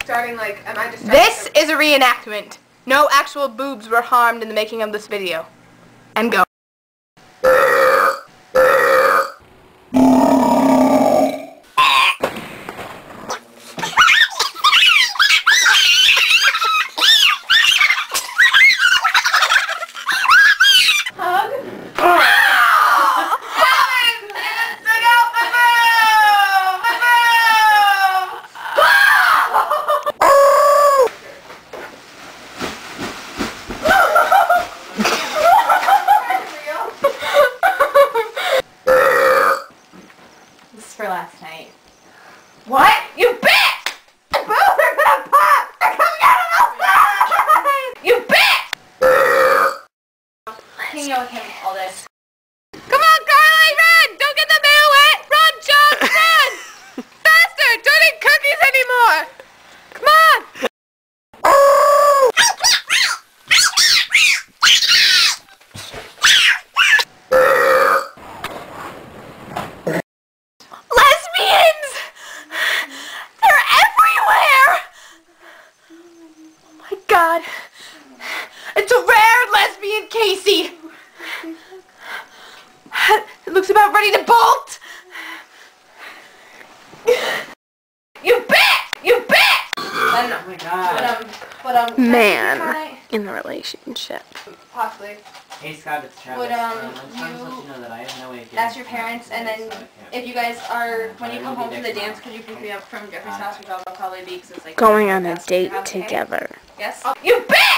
Starting like, am I just... This is a reenactment. No actual boobs were harmed in the making of this video. And go. For last night. What? You bitch! The boobs are gonna pop! They're coming out of those eyes! You bitch! Hanging out with him all day. Come on, Carly, run! Don't get the mail wet! Run, John, run! Faster! Don't eat cookies anymore! Come on! God, it's a rare lesbian, Casey. It looks about ready to bolt. You bitch! You bitch! Oh my God. Man in a relationship. Possibly. Hey Scott, it's Travis. Would I just wanted to let you know that I have no way of getting ask your parents, and then if you guys are, when you come home from the dance, could you pick me up from Jeffrey's house, which I'll probably be, because it's like... Going on a date together. Yes? You bitch!